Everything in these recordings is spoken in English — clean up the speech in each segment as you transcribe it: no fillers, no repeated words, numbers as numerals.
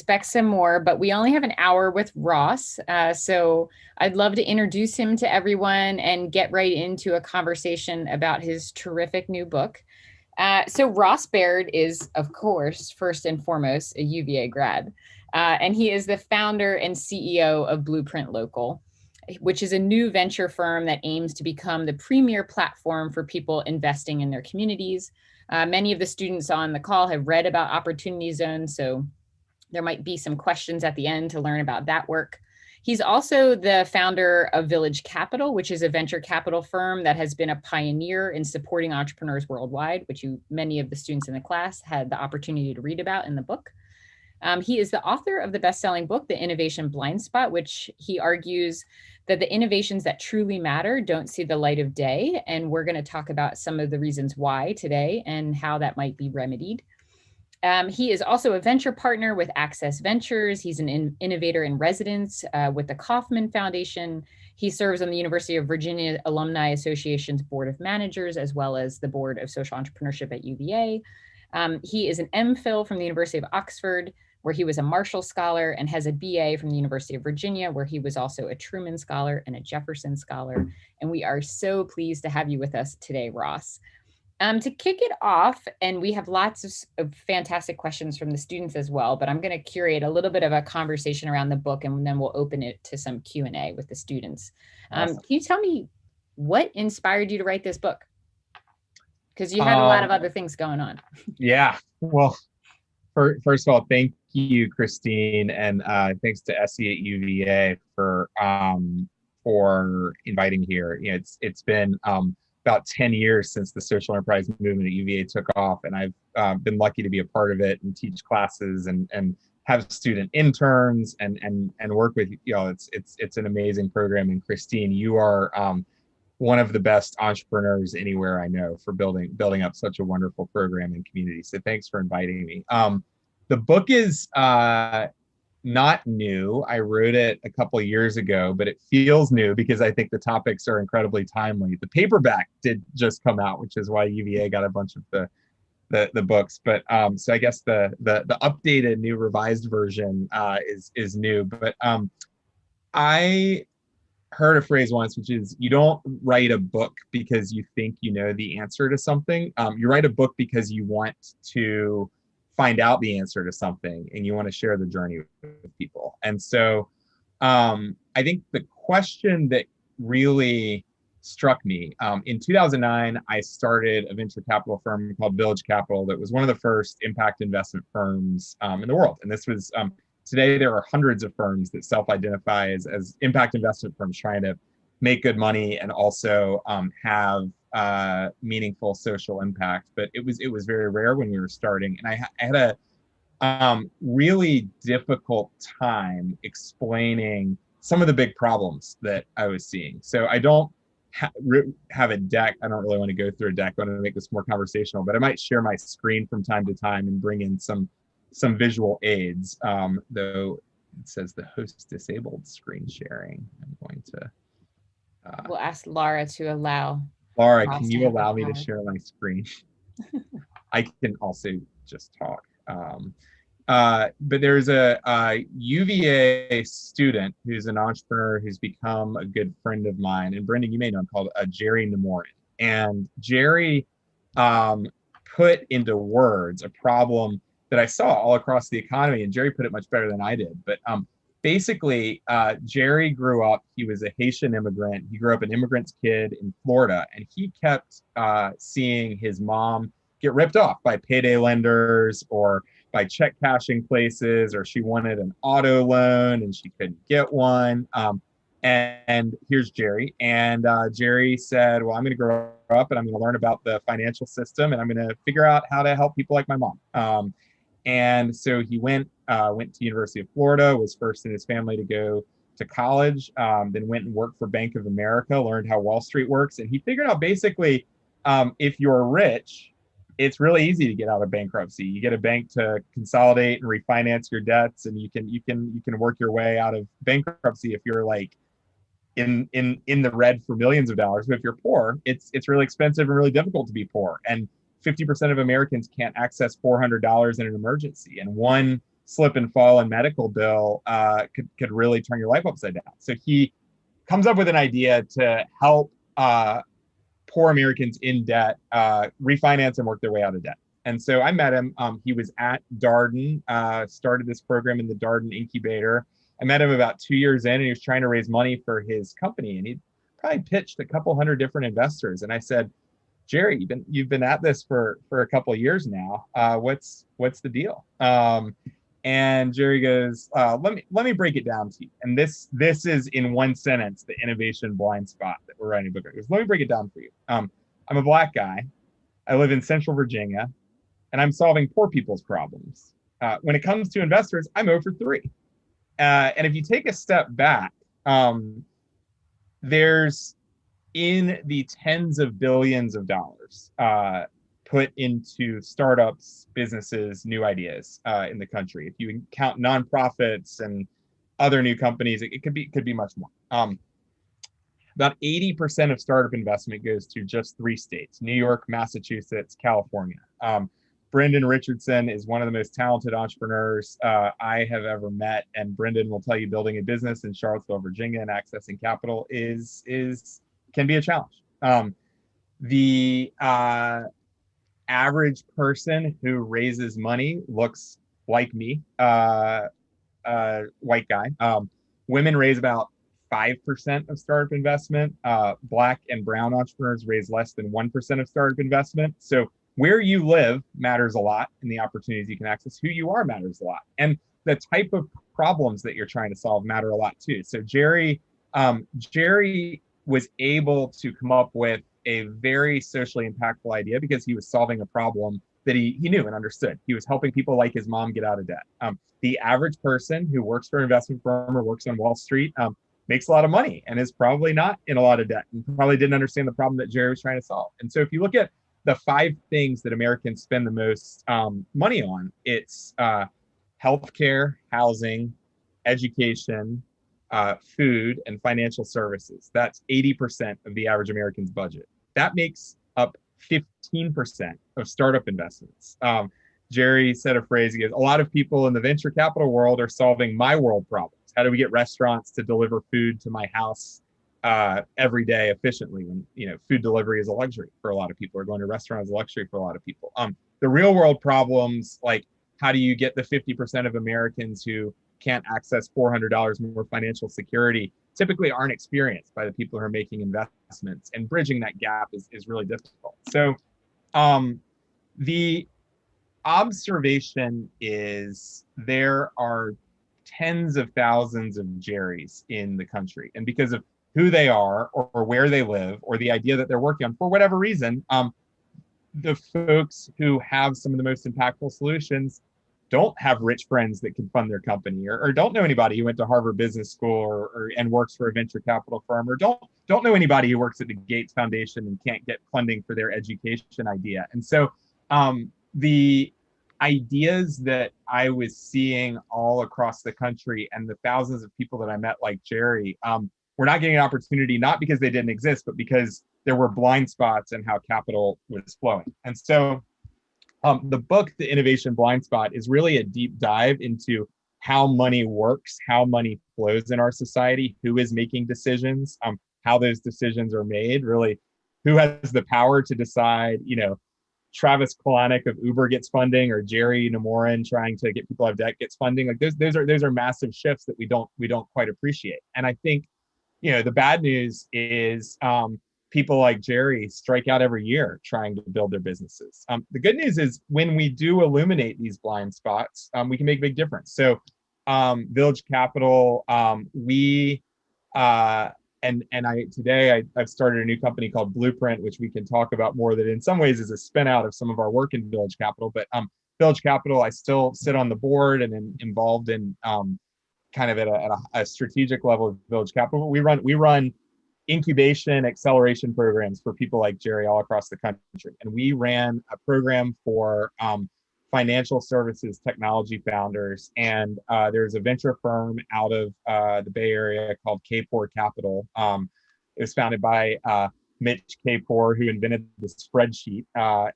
expect some more, but we only have an hour with Ross. So I'd love to introduce him to everyone and get right into a conversation about his terrific new book. So Ross Baird is, of course, first and foremost, a UVA grad. And he is the founder and CEO of Blueprint Local, which is a new venture firm that aims to become the premier platform for people investing in their communities. Many of the students on the call have read about Opportunity Zone, so there might be some questions at the end to learn about that work. He's also the founder of Village Capital, which is a venture capital firm that has been a pioneer in supporting entrepreneurs worldwide, which many of the students in the class had the opportunity to read about in the book. He is the author of the best-selling book, The Innovation Blind Spot, which he argues that the innovations that truly matter don't see the light of day. And we're going to talk about some of the reasons why today and how that might be remedied. He is also a venture partner with Access Ventures. He's an innovator in residence with the Kauffman Foundation. He serves on the University of Virginia Alumni Association's Board of Managers, as well as the Board of Social Entrepreneurship at UVA. He is an MPhil from the University of Oxford, where he was a Marshall Scholar, and has a BA from the University of Virginia, where he was also a Truman Scholar and a Jefferson Scholar. And we are so pleased to have you with us today, Ross. To kick it off, and we have lots of fantastic questions from the students as well, but I'm going to curate a little bit of a conversation around the book, and then we'll open it to some Q&A with the students. Awesome. Can you tell me what inspired you to write this book? Because you had a lot of other things going on. Yeah, well, first of all, thank you, Christine, and thanks to SE at UVA for inviting me here. You know, it's been about 10 years since the social enterprise movement at UVA took off, and I've been lucky to be a part of it and teach classes and have student interns and work with, you know, it's an amazing program. And Christine, you are one of the best entrepreneurs anywhere I know for building up such a wonderful program and community. So thanks for inviting me. The book is not new. I wrote it a couple of years ago, but it feels new because I think the topics are incredibly timely. The paperback did just come out, which is why UVA got a bunch of the books. But so I guess the updated, new revised version is new. But I heard a phrase once, which is, you don't write a book because you think you know the answer to something. You write a book because you want to find out the answer to something and you want to share the journey with people. And so I think the question that really struck me, in 2009, I started a venture capital firm called Village Capital that was one of the first impact investment firms in the world. And this was, today there are hundreds of firms that self-identify as impact investment firms trying to make good money and also have meaningful social impact. But it was very rare when we were starting, and I had a really difficult time explaining some of the big problems that I was seeing. So I don't have a deck. I don't really want to go through a deck. I want to make this more conversational, but I might share my screen from time to time and bring in some visual aids, though it says the host disabled screen sharing. I'm going to we'll ask Laura to allow. Laura, can you allow me to share my screen? I can also just talk. But there's a UVA student who's an entrepreneur who's become a good friend of mine. And Brendan, you may know him, called Jerry Nemorin. And Jerry put into words a problem that I saw all across the economy. And Jerry put it much better than I did. But basically, Jerry grew up, he was a Haitian immigrant. He grew up an immigrant's kid in Florida, and he kept seeing his mom get ripped off by payday lenders or by check cashing places, or she wanted an auto loan and she couldn't get one. And here's Jerry. And Jerry said, well, I'm going to grow up and I'm going to learn about the financial system and I'm going to figure out how to help people like my mom. And so he went to University of Florida, was first in his family to go to college, then went and worked for Bank of America, learned how Wall Street works. And he figured out basically, if you're rich, it's really easy to get out of bankruptcy. You get a bank to consolidate and refinance your debts, and you can work your way out of bankruptcy if you're like in the red for millions of dollars. But if you're poor, it's really expensive and really difficult to be poor. And 50% of Americans can't access $400 in an emergency. And one slip and fall and medical bill could really turn your life upside down. So he comes up with an idea to help poor Americans in debt refinance and work their way out of debt. And so I met him. He was at Darden, started this program in the Darden incubator. I met him about 2 years in, and he was trying to raise money for his company. And he probably pitched a couple hundred different investors. And I said, Jerry, you've been at this for a couple of years now. What's the deal? And Jerry goes, let me break it down to you. And this is in one sentence, the innovation blind spot that we're writing a book. He goes, let me break it down for you. I'm a Black guy. I live in Central Virginia, and I'm solving poor people's problems. When it comes to investors, I'm 0 for 3. And if you take a step back, there's in the tens of billions of dollars put into startups, businesses, new ideas in the country. If you count nonprofits and other new companies, it could be much more. About 80% of startup investment goes to just 3 states: New York, Massachusetts, California. Brendan Richardson is one of the most talented entrepreneurs I have ever met, and Brendan will tell you building a business in Charlottesville, Virginia, and accessing capital can be a challenge. The average person who raises money looks like me, white guy. Women raise about 5% of startup investment. Black and brown entrepreneurs raise less than 1% of startup investment. So where you live matters a lot, and the opportunities you can access. Who you are matters a lot, and the type of problems that you're trying to solve matter a lot too. So Jerry was able to come up with a very socially impactful idea because he was solving a problem that he knew and understood. He was helping people like his mom get out of debt. The average person who works for an investment firm or works on Wall Street makes a lot of money and is probably not in a lot of debt and probably didn't understand the problem that Jerry was trying to solve. And so if you look at the 5 things that Americans spend the most money on, it's healthcare, housing, education, food, and financial services. That's 80% of the average American's budget. That makes up 15% of startup investments. Jerry said a phrase, he goes, a lot of people in the venture capital world are solving my world problems. How do we get restaurants to deliver food to my house every day efficiently when, food delivery is a luxury for a lot of people, or going to restaurants is a luxury for a lot of people. The real world problems, like how do you get the 50% of Americans who can't access $400 more financial security, typically aren't experienced by the people who are making investments, and bridging that gap is really difficult. So the observation is there are tens of thousands of Jerrys in the country, and because of who they are or where they live or the idea that they're working on, for whatever reason, the folks who have some of the most impactful solutions don't have rich friends that can fund their company, or don't know anybody who went to Harvard Business School and works for a venture capital firm, or don't know anybody who works at the Gates Foundation and can't get funding for their education idea. And so the ideas that I was seeing all across the country and the thousands of people that I met like Jerry were not getting an opportunity, not because they didn't exist, but because there were blind spots in how capital was flowing. And so the book, The Innovation Blind Spot, is really a deep dive into how money works, how money flows in our society, who is making decisions, how those decisions are made, really who has the power to decide, Travis Kalanick of Uber gets funding, or Jerry Namorin trying to get people out of debt gets funding. Like those are massive shifts that we don't quite appreciate. And I think, the bad news is people like Jerry strike out every year trying to build their businesses. The good news is when we do illuminate these blind spots, we can make a big difference. So Village Capital, we I've started a new company called Blueprint, which we can talk about more, that in some ways is a spin out of some of our work in Village Capital. But Village Capital, I still sit on the board and am involved in kind of at a strategic level of Village Capital. We run incubation acceleration programs for people like Jerry all across the country. And we ran a program for financial services technology founders. And there's a venture firm out of the Bay Area called K4 Capital. It was founded by Mitch Kapor, who invented the spreadsheet,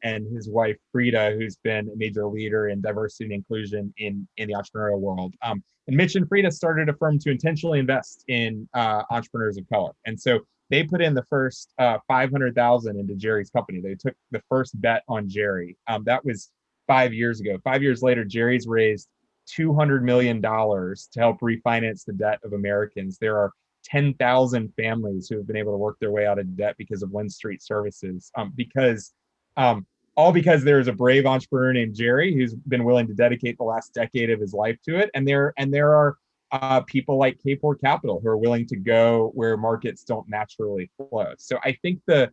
and his wife Frida, who's been a major leader in diversity and inclusion in the entrepreneurial world. And Mitch and Frida started a firm to intentionally invest in entrepreneurs of color, and so they put in the first 500,000 into Jerry's company. They took the first bet on Jerry. That was 5 years ago. 5 years later, Jerry's raised $200 million to help refinance the debt of Americans. There are 10,000 families who have been able to work their way out of debt because of Lynn Street Services. Um, all because there is a brave entrepreneur named Jerry who's been willing to dedicate the last decade of his life to it, and there are people like K4 Capital who are willing to go where markets don't naturally flow. So I think the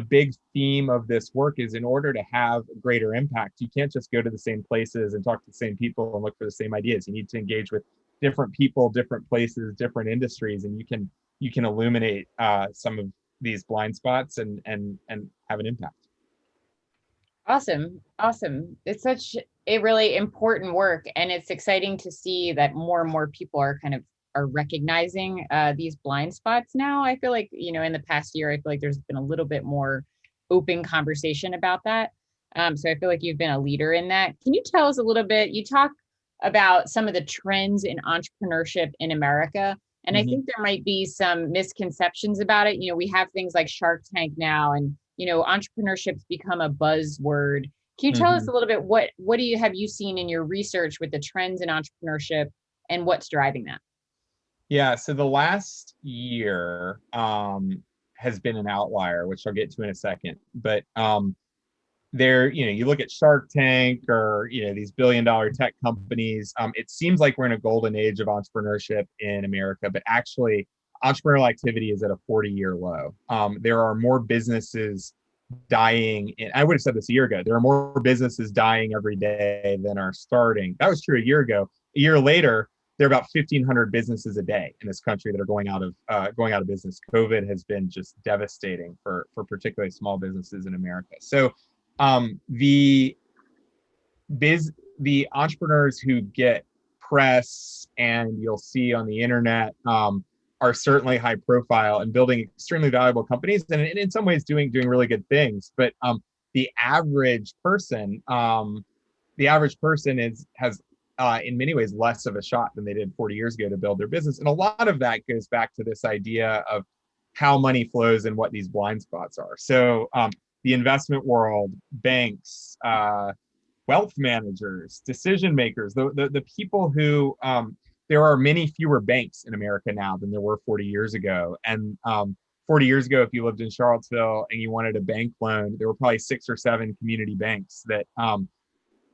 big theme of this work is, in order to have greater impact, you can't just go to the same places and talk to the same people and look for the same ideas. You need to engage with different people, different places, different industries, and you can illuminate some of these blind spots and have an impact. Awesome. Awesome. It's such a really important work, and it's exciting to see that more and more people are kind of are recognizing these blind spots now. I feel like, in the past year, I feel like there's been a little bit more open conversation about that. So I feel like you've been a leader in that. Can you tell us a little bit? You talk about some of the trends in entrepreneurship in America, and I Mm-hmm. think there might be some misconceptions about it. We have things like Shark Tank now, and entrepreneurship's become a buzzword. Can you tell us Mm-hmm. a little bit what do you have you seen in your research with the trends in entrepreneurship and what's driving that? Yeah, so the last year has been an outlier, which I'll get to in a second. But you look at Shark Tank or these billion-dollar tech companies. It seems like we're in a golden age of entrepreneurship in America, but actually, entrepreneurial activity is at a 40-year low. There are more businesses dying. I would have said this a year ago. There are more businesses dying every day than are starting. That was true a year ago. A year later, there are about 1,500 businesses a day in this country that are going out of business. COVID has been just devastating for particularly small businesses in America. So the biz the entrepreneurs who get press and you'll see on the internet are certainly high profile and building extremely valuable companies, and in some ways doing really good things. But the average person, has in many ways less of a shot than they did 40 years ago to build their business, and a lot of that goes back to this idea of how money flows and what these blind spots are. So the investment world, banks, wealth managers, decision makers, the people who there are many fewer banks in America now than there were 40 years ago. And 40 years ago, if you lived in Charlottesville and you wanted a bank loan, there were probably 6 or 7 community banks that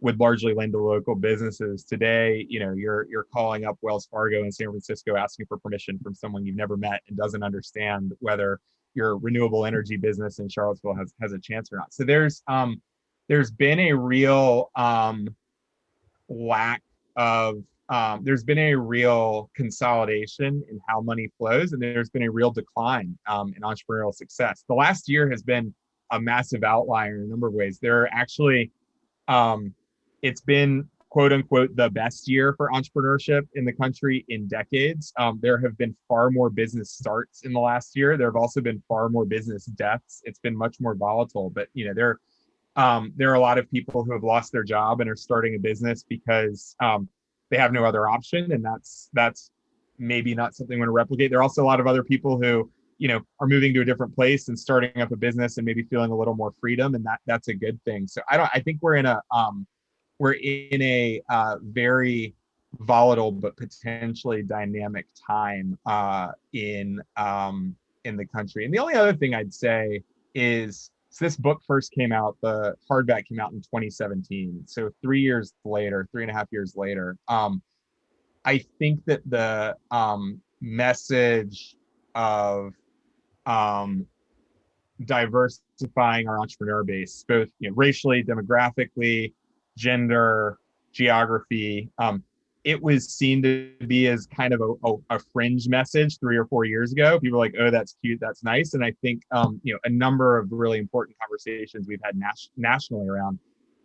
would largely lend to local businesses. Today, you're calling up Wells Fargo in San Francisco asking for permission from someone you've never met and doesn't understand whether your renewable energy business in Charlottesville has a chance or not. So there's been a real lack of there's been a real consolidation in how money flows, and there's been a real decline in entrepreneurial success. The last year has been a massive outlier in a number of ways. There are actually it's been quote unquote the best year for entrepreneurship in the country in decades. There have been far more business starts in the last year. There have also been far more business deaths. It's been much more volatile, but there are a lot of people who have lost their job and are starting a business because they have no other option, and that's maybe not something we want to replicate. There are also a lot of other people who are moving to a different place and starting up a business and maybe feeling a little more freedom, and that's a good thing. So I think we're in a very volatile but potentially dynamic time in the country. And the only other thing I'd say is, so this book first came out, the hardback came out in 2017. So 3 years later, 3.5 years later, I think that the message of um, diversifying our entrepreneur base, both racially, demographically, gender, geography. It was seen to be as kind of a fringe message 3 or 4 years ago. People were like, "Oh, that's cute, that's nice," and I think a number of really important conversations we've had nationally around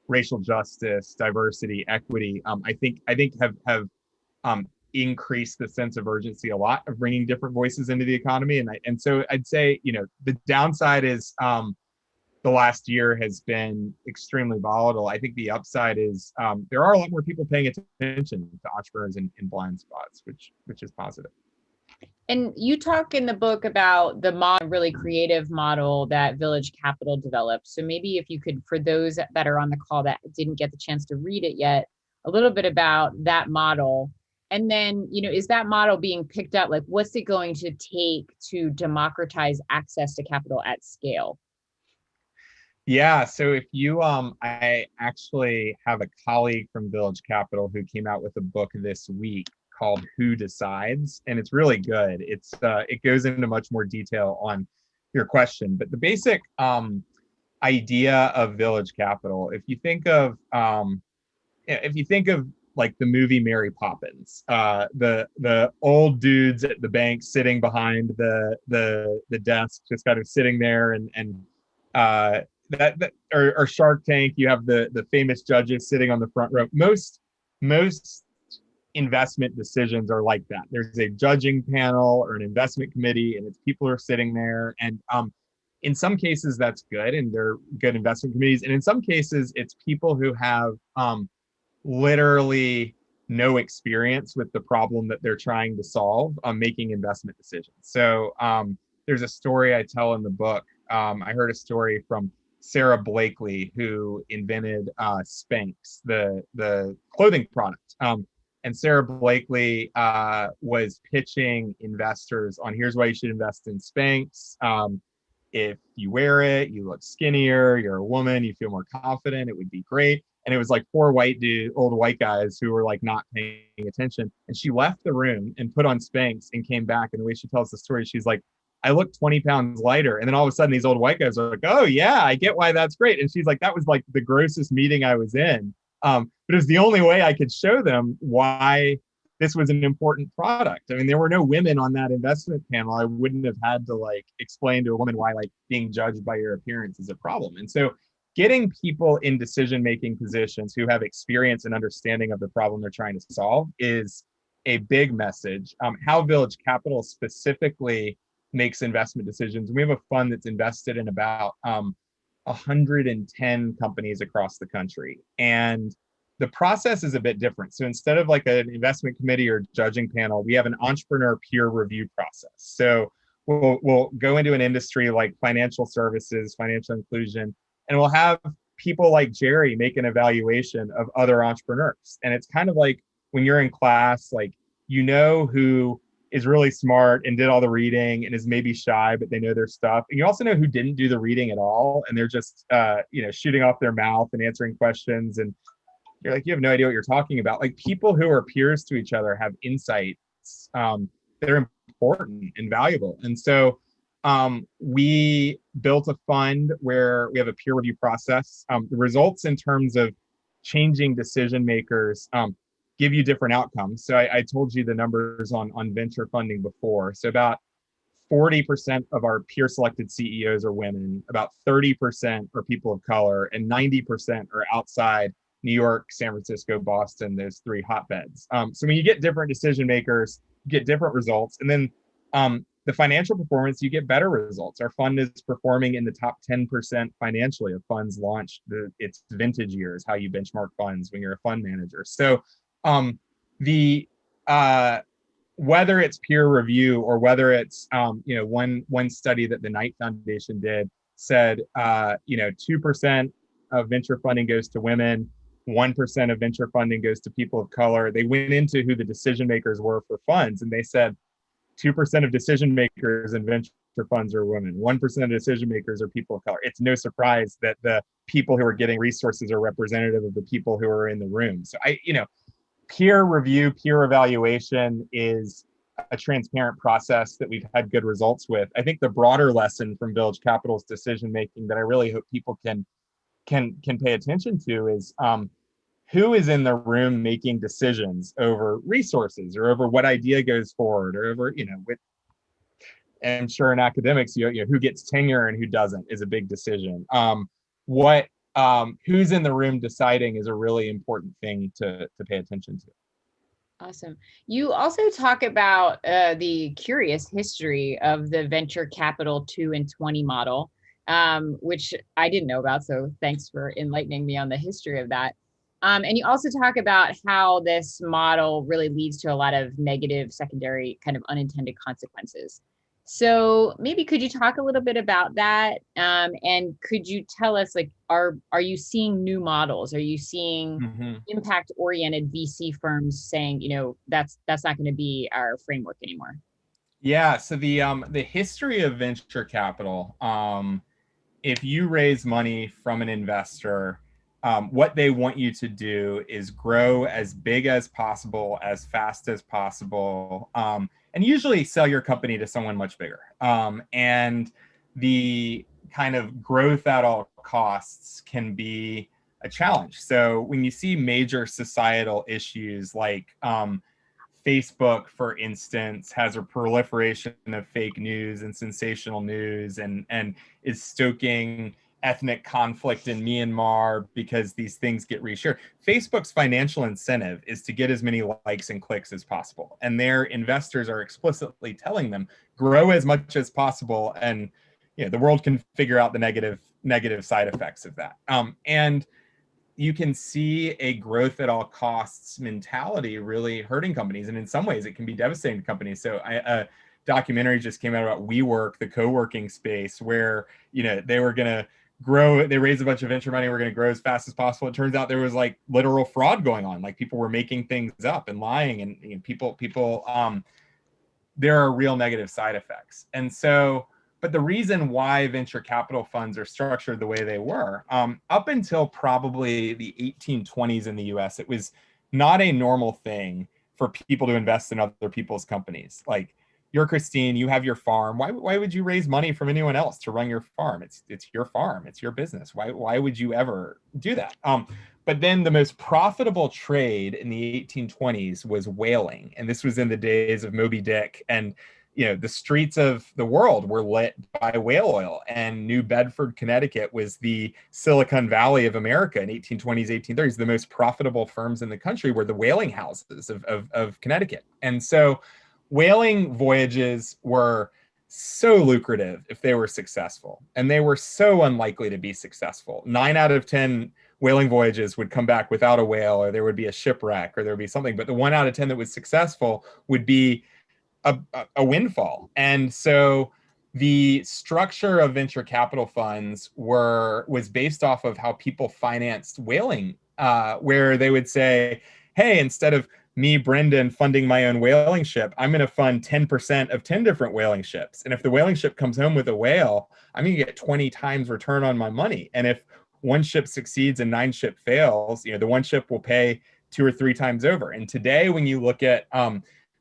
racial justice, diversity, equity. I think have increased the sense of urgency a lot of bringing different voices into the economy. And so I'd say, the downside is the last year has been extremely volatile. I think the upside is there are a lot more people paying attention to entrepreneurs in blind spots, which is positive. And you talk in the book about the really creative model that Village Capital developed. So maybe if you could, for those that are on the call that didn't get the chance to read it yet, a little bit about that model. And then, is that model being picked up? Like, what's it going to take to democratize access to capital at scale? Yeah, so if you I actually have a colleague from Village Capital who came out with a book this week called Who Decides, and it's really good. It goes into much more detail on your question, but the basic idea of Village Capital, if you think of like the movie Mary Poppins, the old dudes at the bank sitting behind the desk, just kind of sitting there, and or Shark Tank, you have the famous judges sitting on the front row. Most investment decisions are like that. There's a judging panel or an investment committee, and it's people who are sitting there. And in some cases, that's good, and they're good investment committees. And in some cases, it's people who have literally no experience with the problem that they're trying to solve, making investment decisions. So there's a story I tell in the book. I heard a story from Sarah Blakely, who invented Spanx, the clothing product. And Sarah Blakely was pitching investors on, here's why you should invest in Spanx. If you wear it, you look skinnier, you're a woman, you feel more confident, it would be great. And it was like four old white guys who were like not paying attention. And she left the room and put on Spanx and came back. And the way she tells the story, she's like, I look 20 pounds lighter. And then all of a sudden these old white guys are like, oh yeah, I get why that's great. And she's like, that was like the grossest meeting I was in. But it was the only way I could show them why this was an important product. I mean, there were no women on that investment panel. I wouldn't have had to like explain to a woman why like being judged by your appearance is a problem. And so getting people in decision-making positions who have experience and understanding of the problem they're trying to solve is a big message. How Village Capital specifically makes investment decisions. We have a fund that's invested in about 110 companies across the country. And the process is a bit different. So instead of like an investment committee or judging panel, we have an entrepreneur peer review process. So we'll go into an industry like financial services, financial inclusion, and we'll have people like Jerry make an evaluation of other entrepreneurs. And it's kind of like when you're in class, like, who is really smart and did all the reading and is maybe shy, but they know their stuff. And you also know who didn't do the reading at all. And they're just, shooting off their mouth and answering questions. And you're like, you have no idea what you're talking about. Like, people who are peers to each other have insights that are important and valuable. And so we built a fund where we have a peer review process. The results in terms of changing decision makers give you different outcomes. So I told you the numbers on venture funding before. So about 40% of our peer selected CEOs are women, about 30% are people of color, and 90% are outside New York, San Francisco, Boston, those three hotbeds. So when you get different decision makers, you get different results. And then the financial performance, you get better results. Our fund is performing in the top 10% financially of funds launched. Its vintage year is how you benchmark funds when you're a fund manager. So whether it's peer review or whether it's one study that the Knight Foundation did said 2% of venture funding goes to women, 1% of venture funding goes to people of color. They went into who the decision makers were for funds, and they said 2% of decision makers in venture funds are women, 1% of decision makers are people of color. It's no surprise that the people who are getting resources are representative of the people who are in the room. So peer review, peer evaluation is a transparent process that we've had good results with. I think the broader lesson from Village Capital's decision making that I really hope people can pay attention to is who is in the room making decisions over resources or over what idea goes forward or over, I'm sure in academics, who gets tenure and who doesn't is a big decision. Who's in the room deciding is a really important thing to pay attention to. Awesome. You also talk about the curious history of the venture capital 2 and 20 model, which I didn't know about. So thanks for enlightening me on the history of that. And you also talk about how this model really leads to a lot of negative secondary kind of unintended consequences. So maybe could you talk a little bit about that? And could you tell us, like, are you seeing new models? Are you seeing Mhm. impact-oriented VC firms saying, that's not going to be our framework anymore? Yeah, so the history of venture capital, if you raise money from an investor, what they want you to do is grow as big as possible, as fast as possible, and usually sell your company to someone much bigger. And the kind of growth at all costs can be a challenge. So when you see major societal issues like Facebook, for instance, has a proliferation of fake news and sensational news, and is stoking ethnic conflict in Myanmar because these things get reshared. Facebook's financial incentive is to get as many likes and clicks as possible, and their investors are explicitly telling them grow as much as possible, and the world can figure out the negative side effects of that. And you can see a growth at all costs mentality really hurting companies, and in some ways it can be devastating to companies. So a documentary just came out about WeWork, the co-working space, where they were going to grow. They raised a bunch of venture money. We're going to grow as fast as possible. It turns out there was like literal fraud going on. Like people were making things up and lying, and people there are real negative side effects. And so, but the reason why venture capital funds are structured the way they were, up until probably the 1820s in the US, it was not a normal thing for people to invest in other people's companies. Like, you're Christine, you have your farm. Why would you raise money from anyone else to run your farm? It's your farm, it's your business. Why would you ever do that? But then the most profitable trade in the 1820s was whaling. And this was in the days of Moby Dick. And, the streets of the world were lit by whale oil. And New Bedford, Connecticut was the Silicon Valley of America in 1820s, 1830s. The most profitable firms in the country were the whaling houses of Connecticut. And so whaling voyages were so lucrative if they were successful. And they were so unlikely to be successful. 9 out of 10 whaling voyages would come back without a whale, or there would be a shipwreck, or there would be something. But the 1 out of 10 that was successful would be a windfall. And so the structure of venture capital funds was based off of how people financed whaling, where they would say, hey, instead of me, Brendan, funding my own whaling ship, I'm going to fund 10% of 10 different whaling ships. And if the whaling ship comes home with a whale, I'm going to get 20 times return on my money. And if one ship succeeds and 9 ship fails, the one ship will pay 2 or 3 times over. And today, when you look at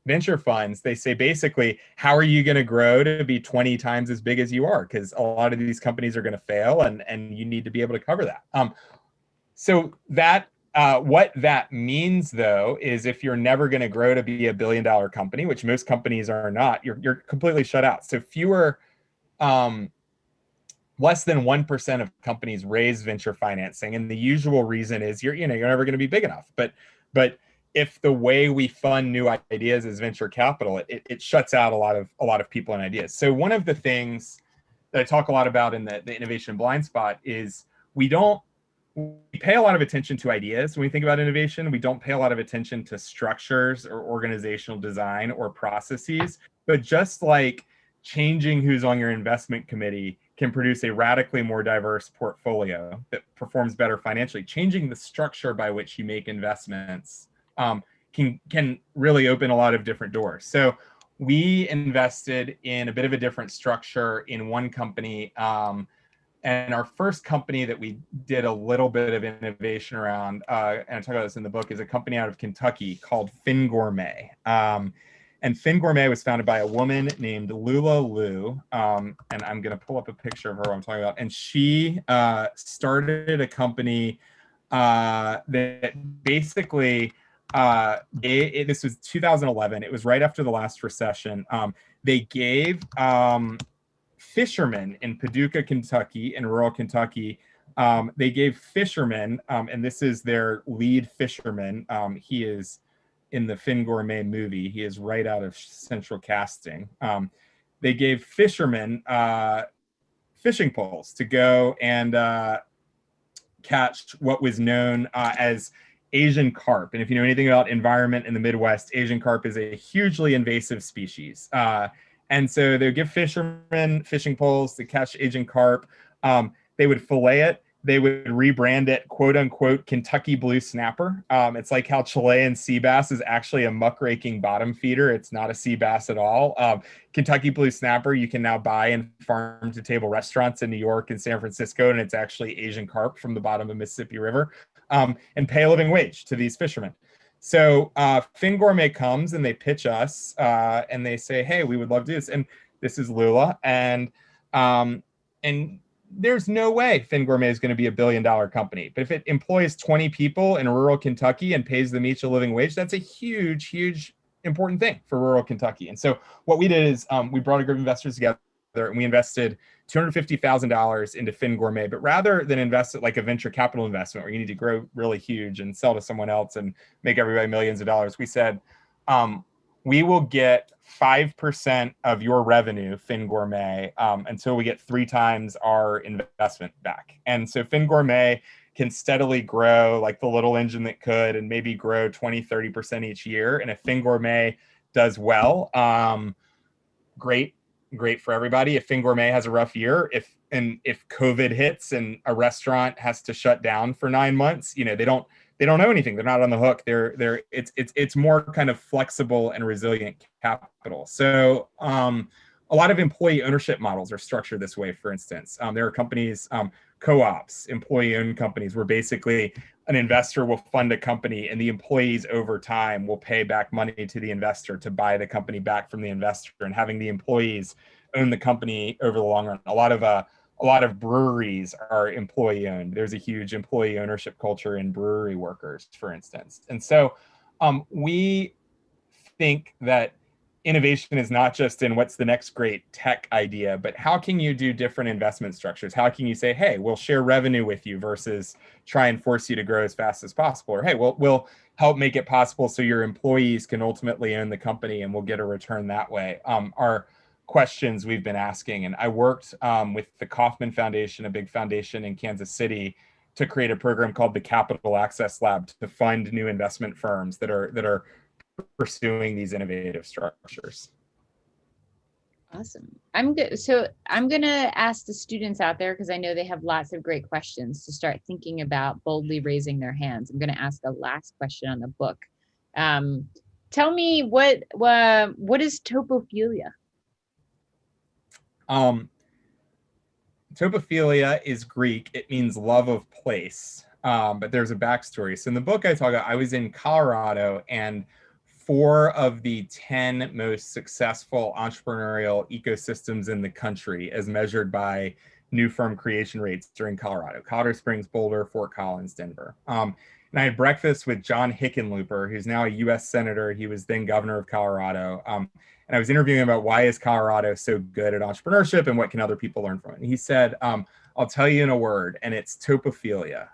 venture funds, they say basically, how are you going to grow to be 20 times as big as you are? Because a lot of these companies are going to fail, and you need to be able to cover that. So that what that means, though, is if you're never going to grow to be $1 billion company, which most companies are not, you're completely shut out. So less than 1% of companies raise venture financing, and the usual reason is you're never going to be big enough. But if the way we fund new ideas is venture capital, it shuts out a lot of people and ideas. So one of the things that I talk a lot about in the innovation blind spot is we pay a lot of attention to ideas when we think about innovation. We don't pay a lot of attention to structures or organizational design or processes. But just like changing who's on your investment committee can produce a radically more diverse portfolio that performs better financially, changing the structure by which you make investments can really open a lot of different doors. So we invested in a bit of a different structure in one company. And our first company that we did a little bit of innovation around, and I talk about this in the book, is a company out of Kentucky called Fin Gourmet. And Fin Gourmet was founded by a woman named Lula Liu. And I'm going to pull up a picture of her I'm talking about. And she started a company that basically, this was 2011. It was right after the last recession. They gave fishermen in Paducah, Kentucky, in rural Kentucky, they gave fishermen, and this is their lead fisherman. He is in the Fin Gourmet movie. He is right out of Central Casting. They gave fishermen fishing poles to go and catch what was known as Asian carp. And if you know anything about environment in the Midwest, Asian carp is a hugely invasive species. And so they would give fishermen fishing poles to catch Asian carp. They would fillet it. They would rebrand it, quote unquote, Kentucky Blue Snapper. It's like how Chilean sea bass is actually a muckraking bottom feeder. It's not a sea bass at all. Kentucky Blue Snapper you can now buy in farm to table restaurants in New York and San Francisco, and it's actually Asian carp from the bottom of the Mississippi River, and pay a living wage to these fishermen. So Fin Gourmet comes and they pitch us and they say, hey, we would love to do this. And this is Lula. And there's no way Fin Gourmet is going to be $1 billion company. But if it employs 20 people in rural Kentucky and pays them each a living wage, that's a huge, huge, important thing for rural Kentucky. And so what we did is we brought a group of investors together and we invested $250,000 into Fin Gourmet. But rather than invest it like a venture capital investment where you need to grow really huge and sell to someone else and make everybody millions of dollars, we said, we will get 5% of your revenue, Fin Gourmet, until we get 3 times our investment back. And so Fin Gourmet can steadily grow like the little engine that could, and maybe grow 20, 30% each year. And if Fin Gourmet does well, great for everybody. If Fin Gourmet has a rough year, if COVID hits and a restaurant has to shut down for 9 months, they don't know anything. They're not on the hook. It's more kind of flexible and resilient capital. So a lot of employee ownership models are structured this way. For instance, there are companies, co-ops, employee-owned companies, where basically an investor will fund a company and the employees over time will pay back money to the investor to buy the company back from the investor, and having the employees own the company over the long run. A lot of breweries are employee owned. There's a huge employee ownership culture in brewery workers, for instance. And so we think that innovation is not just in what's the next great tech idea, but how can you do different investment structures? How can you say, hey, we'll share revenue with you versus try and force you to grow as fast as possible? Or hey, we'll help make it possible so your employees can ultimately own the company and we'll get a return that way. Our questions we've been asking. And I worked with the Kauffman Foundation, a big foundation in Kansas City, to create a program called the Capital Access Lab to fund new investment firms that are pursuing these innovative structures. Awesome. I'm good. So I'm going to ask the students out there, because I know they have lots of great questions, to start thinking about boldly raising their hands. I'm going to ask a last question on the book. Tell me what is topophilia? Topophilia is Greek. It means love of place. But there's a backstory. So in the book I talk about, I was in Colorado, and 4 of the 10 most successful entrepreneurial ecosystems in the country, as measured by new firm creation rates, are in Colorado: Colorado Springs, Boulder, Fort Collins, Denver. And I had breakfast with John Hickenlooper, who's now a U.S. Senator. He was then governor of Colorado. And I was interviewing him about why is Colorado so good at entrepreneurship and what can other people learn from it. And he said, I'll tell you in a word, and it's topophilia.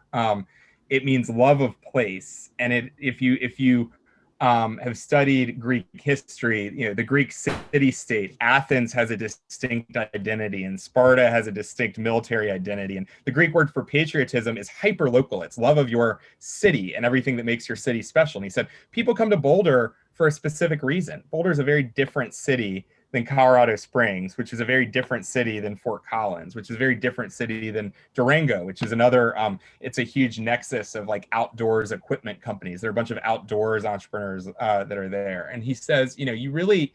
It means love of place. And if you have studied Greek history, the Greek city-state, Athens has a distinct identity, and Sparta has a distinct military identity. And the Greek word for patriotism is hyper-local. It's love of your city and everything that makes your city special. And he said, people come to Boulder for a specific reason. Boulder is a very different city than Colorado Springs, which is a very different city than Fort Collins, which is a very different city than Durango, which is another, it's a huge nexus of like outdoors equipment companies. There are a bunch of outdoors entrepreneurs that are there. And he says, you really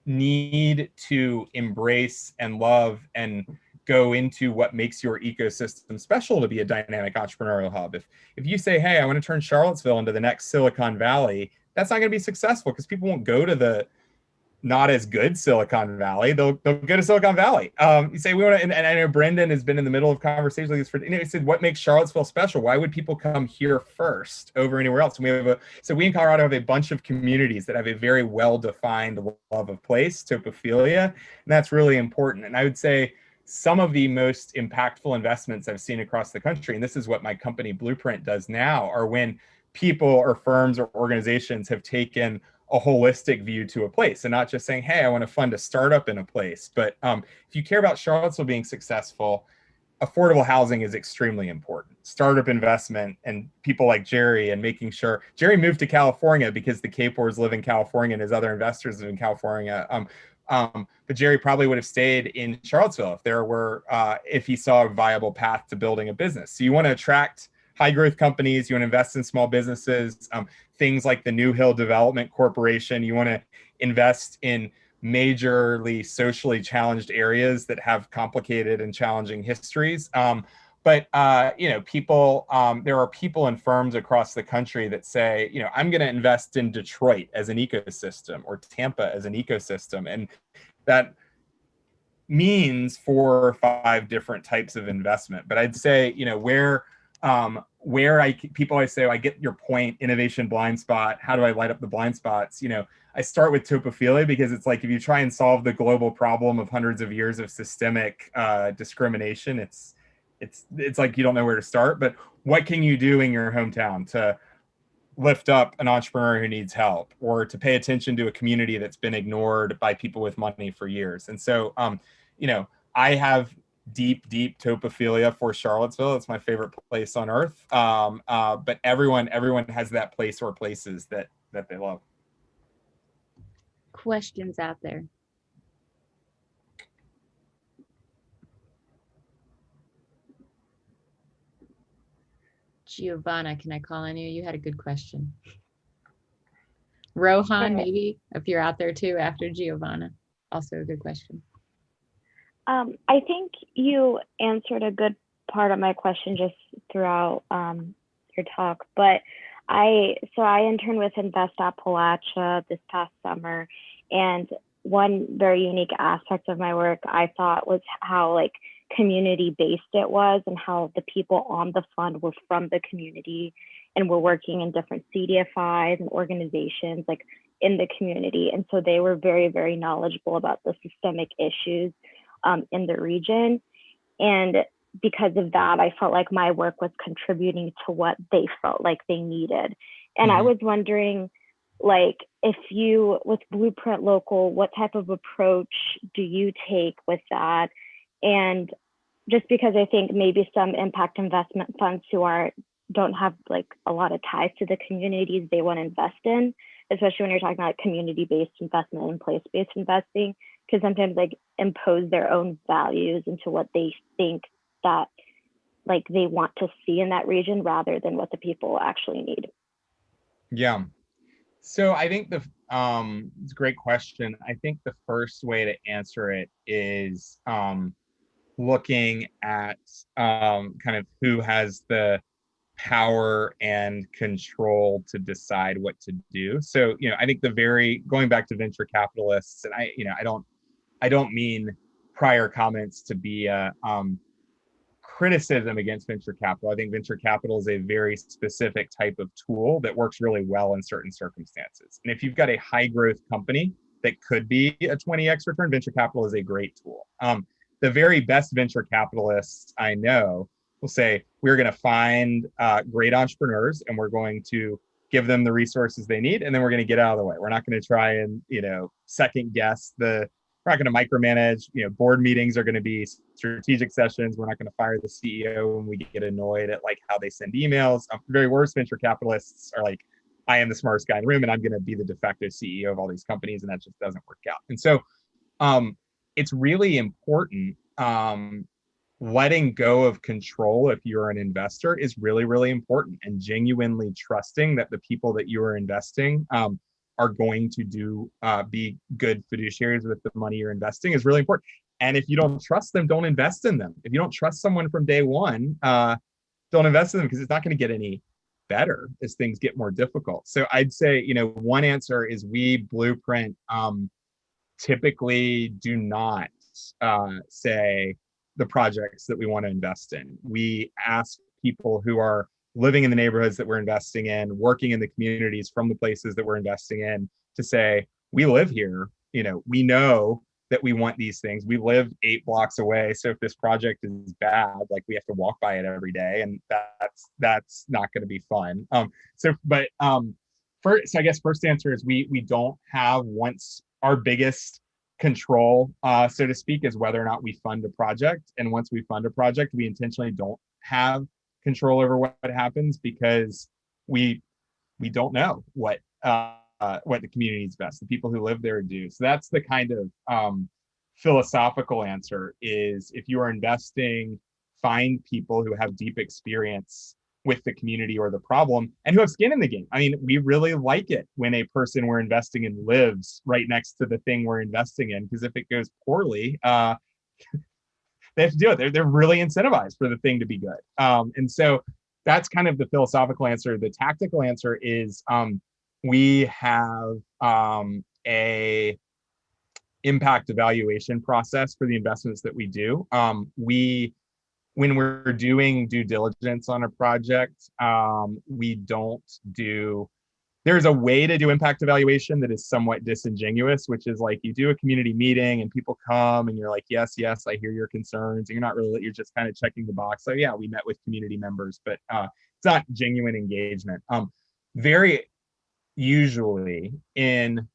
need to embrace and love and go into what makes your ecosystem special to be a dynamic entrepreneurial hub. If you say, hey, I want to turn Charlottesville into the next Silicon Valley, that's not going to be successful, because people won't go to the not as good Silicon Valley. They'll go to Silicon Valley. You say we want to, and I know Brendan has been in the middle of conversations like this for. He said, what makes Charlottesville special? Why would people come here first over anywhere else? And we in Colorado have a bunch of communities that have a very well-defined love of place, topophilia, and that's really important. And I would say some of the most impactful investments I've seen across the country, and this is what my company Blueprint does now, are when people or firms or organizations have taken a holistic view to a place and not just saying, hey, I want to fund a startup in a place. But if you care about Charlottesville being successful, affordable housing is extremely important. Startup investment and people like Jerry, and making sure Jerry moved to California because the Cape Wars live in California and his other investors live in California. But Jerry probably would have stayed in Charlottesville if he saw a viable path to building a business. So you want to attract high growth companies. You want to invest in small businesses, things like the New Hill Development Corporation. You want to invest in majorly socially challenged areas that have complicated and challenging histories. But people, there are people and firms across the country that say, I'm going to invest in Detroit as an ecosystem or Tampa as an ecosystem. And that means 4 or 5 different types of investment. But I'd say, people always say, I get your point, innovation blind spot. How do I light up the blind spots? I start with Topophilia because it's like, if you try and solve the global problem of hundreds of years of systemic discrimination, it's like you don't know where to start. But what can you do in your hometown to lift up an entrepreneur who needs help, or to pay attention to a community that's been ignored by people with money for years? And so, I have deep topophilia for Charlottesville. It's my favorite place on earth. But everyone has that place or places that they love. Questions out there? Giovanna, can I call on you? You had a good question. Rohan, maybe, if you're out there too after Giovanna. Also a good question. I think you answered a good part of my question just throughout your talk, but I interned with Invest Appalachia this past summer, and one very unique aspect of my work I thought was how community based it was, and how the people on the fund were from the community and were working in different CDFIs and organizations in the community. And so they were very, very knowledgeable about the systemic issues in the region. And because of that, I felt like my work was contributing to what they felt like they needed. And I was wondering, if you, with Blueprint Local, what type of approach do you take with that? And just because I think maybe some impact investment funds who don't have a lot of ties to the communities they want to invest in, especially when you're talking about community-based investment and place-based investing, because sometimes impose their own values into what they think that they want to see in that region rather than what the people actually need. Yeah. So I think it's a great question. I think the first way to answer it is looking at kind of who has the power and control to decide what to do. So, I think going back to venture capitalists, and I don't mean prior comments to be criticism against venture capital. I think venture capital is a very specific type of tool that works really well in certain circumstances. And if you've got a high growth company that could be a 20x return, venture capital is a great tool. The very best venture capitalists I know will say, we're going to find great entrepreneurs and we're going to give them the resources they need, and then we're going to get out of the way. We're not going to try and second guess we're not going to micromanage. Board meetings are going to be strategic sessions. We're not going to fire the CEO when we get annoyed at how they send emails. The very worst venture capitalists are I am the smartest guy in the room and I'm going to be the de facto CEO of all these companies, and that just doesn't work out. And so it's really important. Letting go of control if you're an investor is really, really important, and genuinely trusting that the people that you are investing are going to be good fiduciaries with the money you're investing is really important. And if you don't trust them, don't invest in them. If you don't trust someone from day one, don't invest in them, because it's not going to get any better as things get more difficult. So I'd say, one answer is we Blueprint typically do not say the projects that we want to invest in. We ask people who are living in the neighborhoods that we're investing in, working in the communities from the places that we're investing in, to say, we live here. We know that we want these things. We live 8 blocks away, so if this project is bad, like we have to walk by it every day, and that's not going to be fun. So I guess first answer is we don't have once our biggest control, so to speak, is whether or not we fund a project. And once we fund a project, we intentionally don't have control over what happens because we don't know what the community is best. The people who live there do. So that's the kind of philosophical answer is if you are investing, find people who have deep experience with the community or the problem and who have skin in the game. I mean, we really like it when a person we're investing in lives right next to the thing we're investing in, because if it goes poorly, they have to do it. They're really incentivized for the thing to be good. And so that's kind of the philosophical answer. The tactical answer is we have a impact evaluation process for the investments that we do. When we're doing due diligence on a project, we don't do, there's a way to do impact evaluation that is somewhat disingenuous, which is like you do a community meeting and people come and you're like, yes, I hear your concerns. And you're just kind of checking the box. So yeah, we met with community members, but it's not genuine engagement. Very usually in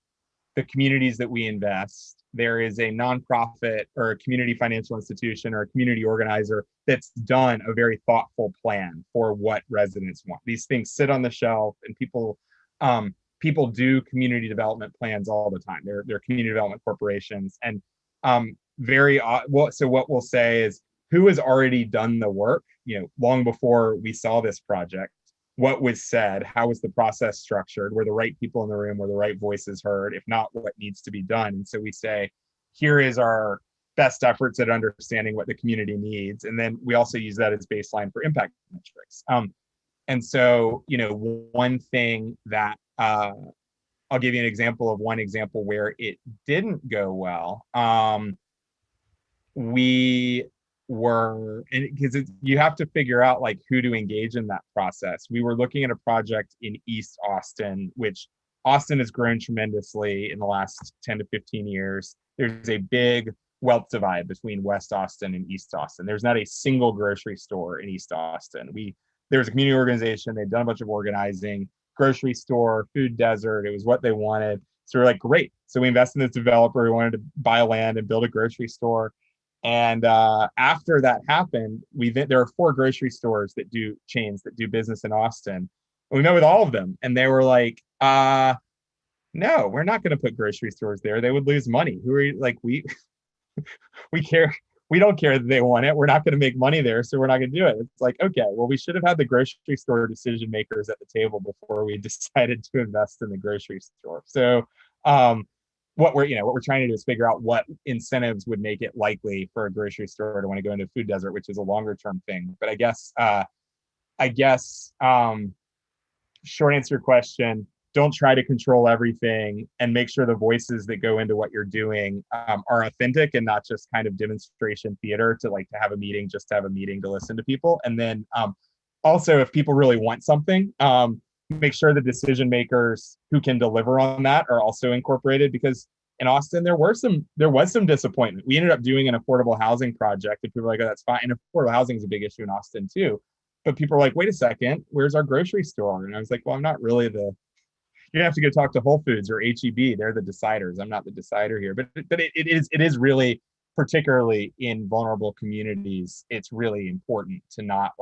the communities that we invest, there is a nonprofit or a community financial institution or a community organizer that's done a very thoughtful plan for what residents want. These things sit on the shelf, and people do community development plans all the time. They're community development corporations, and so what we'll say is who has already done the work, long before we saw this project. What was said, how was the process structured, were the right people in the room, were the right voices heard, if not, what needs to be done. And so we say, here is our best efforts at understanding what the community needs. And then we also use that as baseline for impact metrics. And so, one thing that I'll give you an example of one example where it didn't go well. Because you have to figure out like who to engage in that process. We were looking at a project in East Austin, which Austin has grown tremendously in the last 10 to 15 years. There's a big wealth divide between West Austin and East Austin. There's not a single grocery store in East Austin. There was a community organization. They'd done a bunch of organizing, grocery store, food desert. It was what they wanted. So we're like, great. So we invested in this developer who wanted to buy land and build a grocery store. And after that happened, there are 4 grocery stores that do business in Austin. And we met with all of them, and they were like, no, we're not going to put grocery stores there. They would lose money. Who are you? Like, we care. We don't care that they want it. We're not going to make money there, so we're not going to do it. It's like, okay, well, we should have had the grocery store decision makers at the table before we decided to invest in the grocery store. So what we're trying to do is figure out what incentives would make it likely for a grocery store to want to go into a food desert, which is a longer term thing. But I guess short answer your question, don't try to control everything, and make sure the voices that go into what you're doing are authentic and not just kind of demonstration theater to have a meeting just to have a meeting to listen to people. And then also, if people really want something, make sure the decision makers who can deliver on that are also incorporated, because in Austin there was some disappointment. We ended up doing an affordable housing project, and people were like, oh, that's fine. And affordable housing is a big issue in Austin too. But people are like, wait a second, where's our grocery store? And I was like, well, I'm not really you have to go talk to Whole Foods or HEB. They're the deciders. I'm not the decider here. But it is really, particularly in vulnerable communities, it's really important to not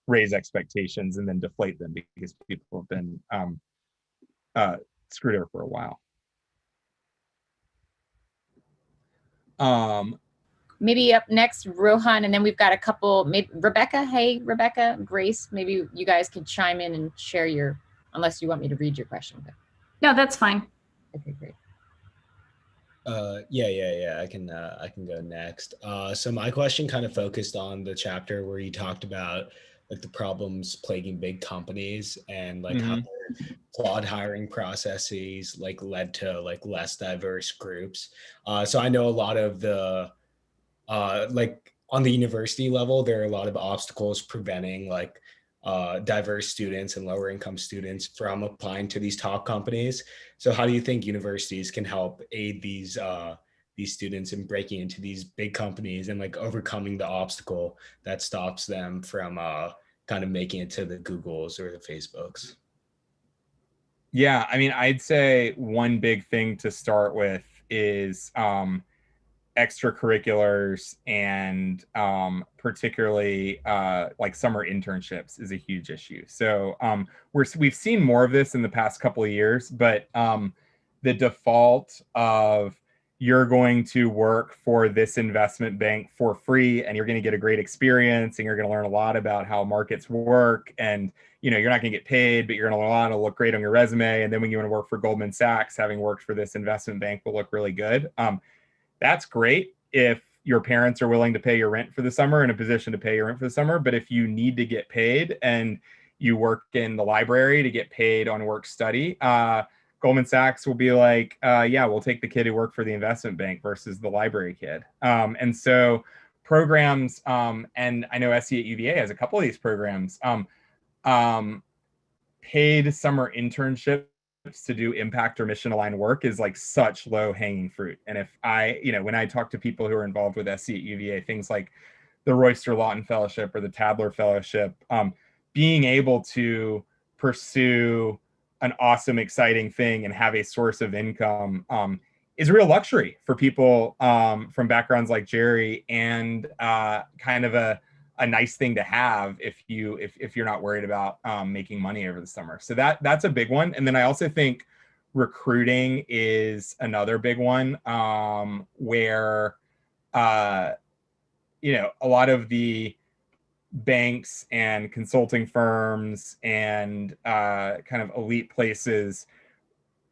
raise expectations and then deflate them, because people have been screwed over for a while. Maybe up next, Rohan, and then we've got a couple, maybe Rebecca. Hey, Rebecca, Grace, maybe you guys could chime in and share unless you want me to read your question. But. No, that's fine. Okay, great. Yeah. I can go next. So my question kind of focused on the chapter where you talked about the problems plaguing big companies and how their flawed hiring processes led to less diverse groups. So I know a lot of the on the university level, there are a lot of obstacles preventing diverse students and lower income students from applying to these top companies. So how do you think universities can help aid these these students and breaking into these big companies and like overcoming the obstacle that stops them from kind of making it to the Googles or the Facebooks? Yeah, I mean, I'd say one big thing to start with is extracurriculars, and particularly like summer internships is a huge issue. So we've seen more of this in the past couple of years, but the default of you're going to work for this investment bank for free and you're going to get a great experience and you're going to learn a lot about how markets work, and you're not going to get paid, but you're going to learn a lot, it'll look great on your resume, and then when you want to work for Goldman Sachs, having worked for this investment bank will look really good. That's great if your parents are willing to pay your rent for the summer, in a position to pay your rent for the summer. But if you need to get paid and you work in the library to get paid on work study, Goldman Sachs will be like, yeah, we'll take the kid who worked for the investment bank versus the library kid. And so programs, and I know SE at UVA has a couple of these programs, paid summer internships to do impact or mission aligned work is like such low hanging fruit. And if when I talk to people who are involved with SC at UVA, things like the Royster Lawton Fellowship or the Tadler Fellowship, being able to pursue an awesome, exciting thing and have a source of income is a real luxury for people from backgrounds like Jerry, and kind of a nice thing to have if you're not worried about making money over the summer. So that's a big one. And then I also think recruiting is another big one, where a lot of the banks and consulting firms and kind of elite places,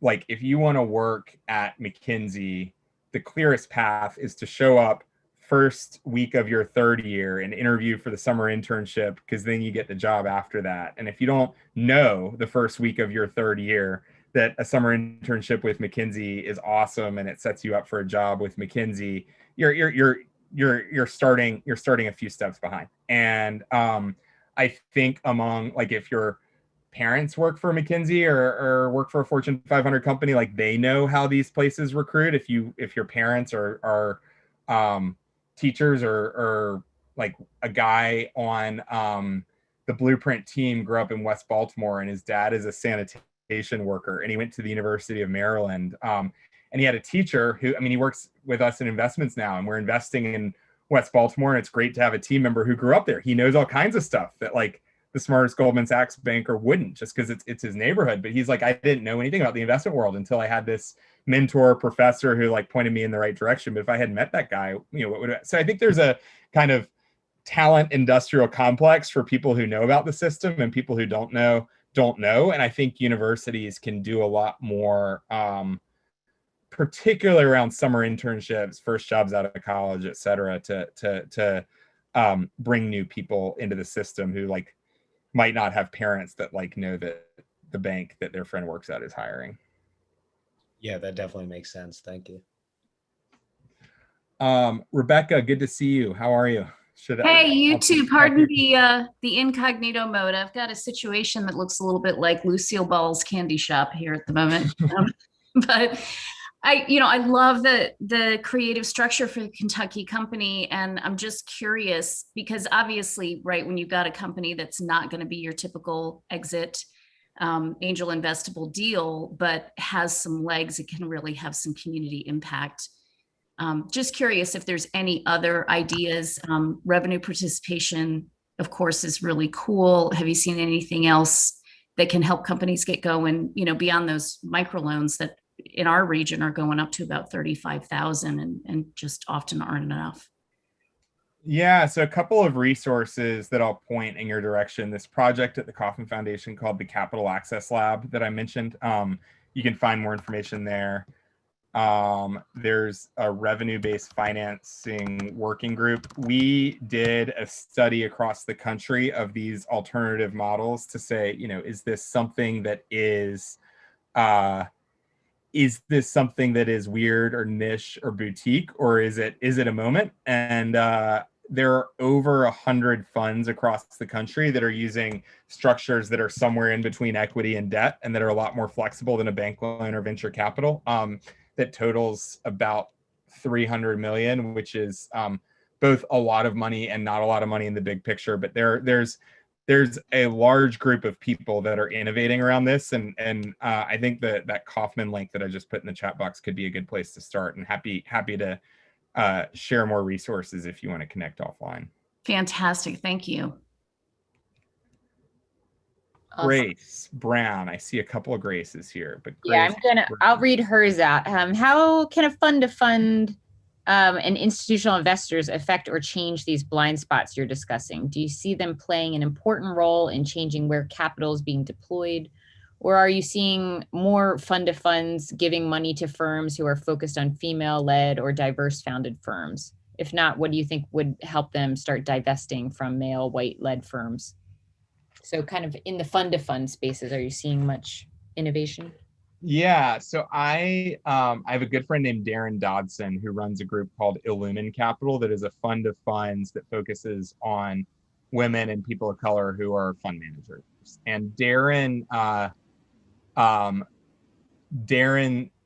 like if you want to work at McKinsey, the clearest path is to show up first week of your third year and interview for the summer internship, because then you get the job after that. And if you don't know the first week of your third year that a summer internship with McKinsey is awesome and it sets you up for a job with McKinsey, you're starting a few steps behind. And I think among, like, if your parents work for McKinsey or work for a Fortune 500 company, like they know how these places recruit. If your parents are teachers, or like a guy on the Blueprint team grew up in West Baltimore and his dad is a sanitation worker and he went to the University of Maryland, and he had a teacher who, he works with us in investments now, and we're investing in West Baltimore, and it's great to have a team member who grew up there. He knows all kinds of stuff that like the smartest Goldman Sachs banker wouldn't, just because it's his neighborhood. But he's like, I didn't know anything about the investment world until I had this mentor professor who like pointed me in the right direction. But if I hadn't met that guy, what would so I think there's a kind of talent industrial complex for people who know about the system, and people who don't know. And I think universities can do a lot more, particularly around summer internships, first jobs out of college, et cetera, to bring new people into the system who like might not have parents that like know that the bank that their friend works at is hiring. Yeah, that definitely makes sense. Thank you. Rebecca, good to see you. How are you? Hey, you too. Pardon the incognito mode. I've got a situation that looks a little bit like Lucille Ball's candy shop here at the moment. But I love the creative structure for the Kentucky company. And I'm just curious because obviously, right, when you've got a company that's not going to be your typical exit angel investable deal, but has some legs, it can really have some community impact. Just curious if there's any other ideas. Revenue participation, of course, is really cool. Have you seen anything else that can help companies get going, beyond those microloans that in our region are going up to about 35,000 and just often aren't enough? Yeah, so a couple of resources that I'll point in your direction. This project at the Kauffman Foundation called the Capital Access Lab that I mentioned. You can find more information there. There's a revenue-based financing working group. We did a study across the country of these alternative models to say, is this something that is something that is weird or niche or boutique, or is it a moment? And there are over 100 funds across the country that are using structures that are somewhere in between equity and debt, and that are a lot more flexible than a bank loan or venture capital. That totals about 300 million, which is both a lot of money and not a lot of money in the big picture. But there's a large group of people that are innovating around this, and I think that Kaufman link that I just put in the chat box could be a good place to start. And happy to share more resources if you want to connect offline. Fantastic, thank you. Awesome. Grace Brown, I see a couple of Graces here, but Grace, yeah, I'll read hers out. How can a fund-to-fund and institutional investors affect or change these blind spots you're discussing? Do you see them playing an important role in changing where capital is being deployed? Or are you seeing more fund-to-funds giving money to firms who are focused on female-led or diverse-founded firms? If not, what do you think would help them start divesting from male, white-led firms? So kind of in the fund-to-fund spaces, are you seeing much innovation? Yeah, so I have a good friend named Darren Dodson who runs a group called Illumin Capital that is a fund of funds that focuses on women and people of color who are fund managers. And Darren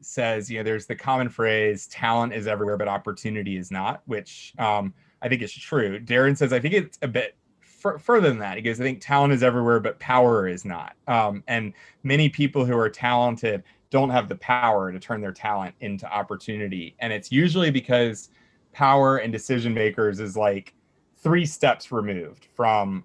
says, there's the common phrase, talent is everywhere, but opportunity is not, which I think is true. Darren says, I think it's a bit further than that. He goes, I think talent is everywhere, but power is not. And many people who are talented don't have the power to turn their talent into opportunity. And it's usually because power and decision makers is like 3 steps removed from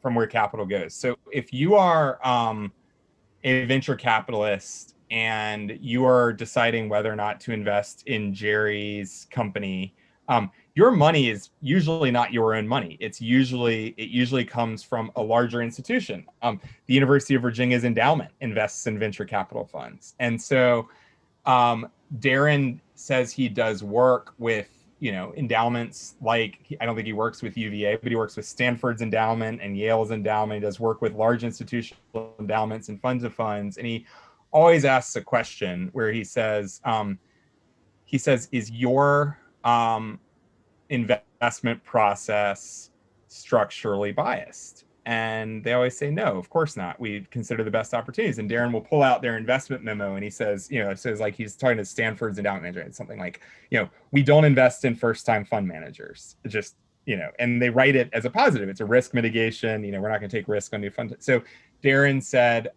where capital goes. So if you are a venture capitalist and you are deciding whether or not to invest in Jerry's company, your money is usually not your own money. It usually comes from a larger institution. The University of Virginia's endowment invests in venture capital funds. And so Darren says he does work with, endowments like, I don't think he works with UVA, but he works with Stanford's endowment and Yale's endowment. He does work with large institutional endowments and funds of funds. And he always asks a question where he says, is your investment process structurally biased? And they always say, no, of course not. We consider the best opportunities. And Darren will pull out their investment memo and he says, like he's talking to Stanford's endowment manager. It's something like, we don't invest in first-time fund managers. Just, and they write it as a positive. It's a risk mitigation. We're not going to take risk on new fund. So Darren said,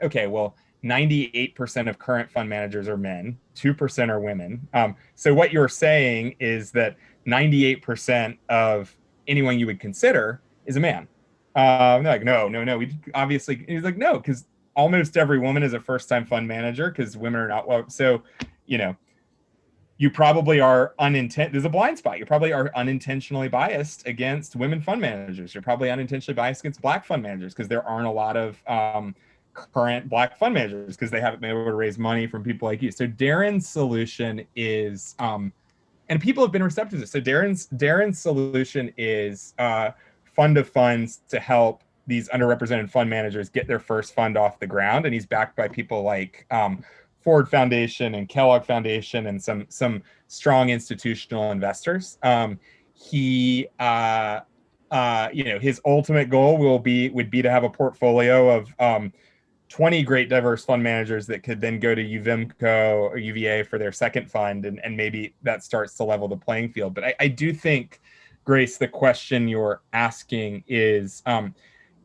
okay, well, 98% of current fund managers are men, 2% are women. So what you're saying is that 98% of anyone you would consider is a man. They're like, no. We obviously, he's like, no, because almost every woman is a first-time fund manager because women are not. Well, so, you probably are there's a blind spot. You probably are unintentionally biased against women fund managers. You're probably unintentionally biased against Black fund managers because there aren't a lot of current Black fund managers because they haven't been able to raise money from people like you. So Darren's solution is, and people have been receptive to this. So Darren's solution is fund of funds to help these underrepresented fund managers get their first fund off the ground. And he's backed by people like Ford Foundation and Kellogg Foundation and some strong institutional investors. His ultimate goal would be to have a portfolio of 20 great diverse fund managers that could then go to UVMCO or UVA for their second fund, and maybe that starts to level the playing field. But I do think, Grace, the question you're asking is,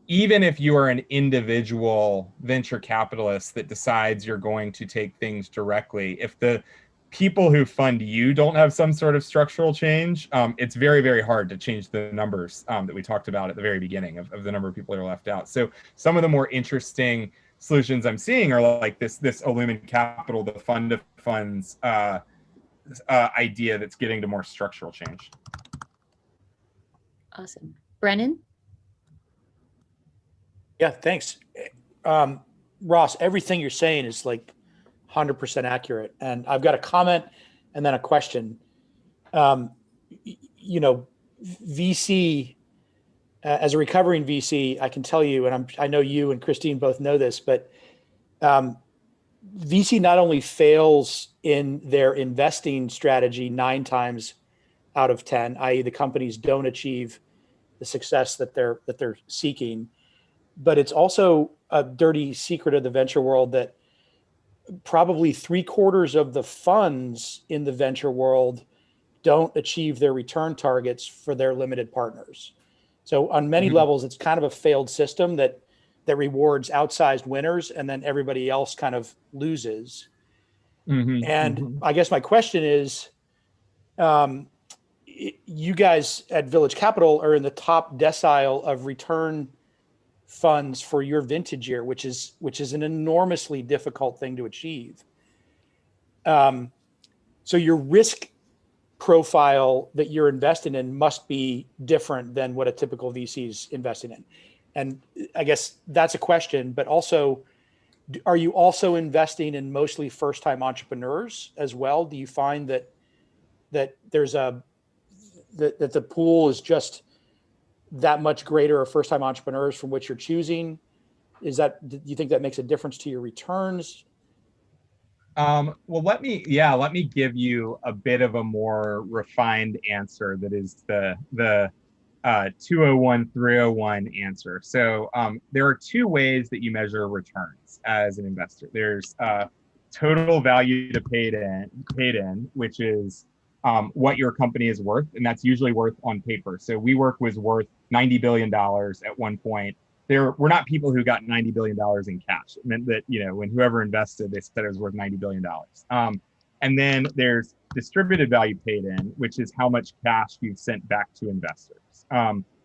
even if you are an individual venture capitalist that decides you're going to take things directly, if the people who fund you don't have some sort of structural change, it's very, very hard to change the numbers that we talked about at the very beginning of the number of people that are left out. So some of the more interesting solutions I'm seeing are like this Illumin Capital, the fund of funds idea that's getting to more structural change. Awesome. Brennan? Yeah, thanks. Ross, everything you're saying is like 100% accurate. And I've got a comment and then a question. VC, as a recovering VC, I can tell you, and I know you and Christine both know this, but VC not only fails in their investing strategy 9 times out of 10, i.e. the companies don't achieve the success that they're seeking, but it's also a dirty secret of the venture world that probably 3/4 of the funds in the venture world don't achieve their return targets for their limited partners. So on many levels, it's kind of a failed system that rewards outsized winners and then everybody else kind of loses. And I guess my question is, you guys at Village Capital are in the top decile of return funds for your vintage year, which is an enormously difficult thing to achieve. So your risk profile that you're investing in must be different than what a typical VC is investing in. And I guess that's a question, but also, are you also investing in mostly first-time entrepreneurs as well? Do you find that there's that the pool is just that much greater of first-time entrepreneurs from which you're choosing? Do you think that makes a difference to your returns? Well, let me give you a bit of a more refined answer that is the 201, 301 answer. So there are two ways that you measure returns as an investor. There's total value to paid in, which is what your company is worth, and that's usually worth on paper. So WeWork was worth $90 billion at one point. There were not people who got $90 billion in cash. It meant that, when whoever invested, they said it was worth $90 billion. And then there's distributed value paid in, which is how much cash you've sent back to investors.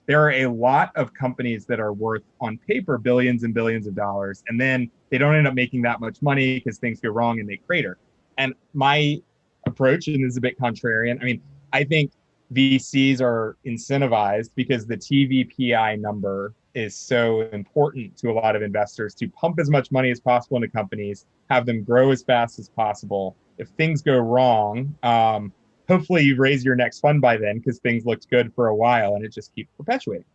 There are a lot of companies that are worth on paper billions and billions of dollars, and then they don't end up making that much money because things go wrong and they crater. And my approach, and this is a bit contrarian, I think VCs are incentivized because the TVPI number is so important to a lot of investors to pump as much money as possible into companies, have them grow as fast as possible. If things go wrong, hopefully you raise your next fund by then because things looked good for a while and it just keeps perpetuating.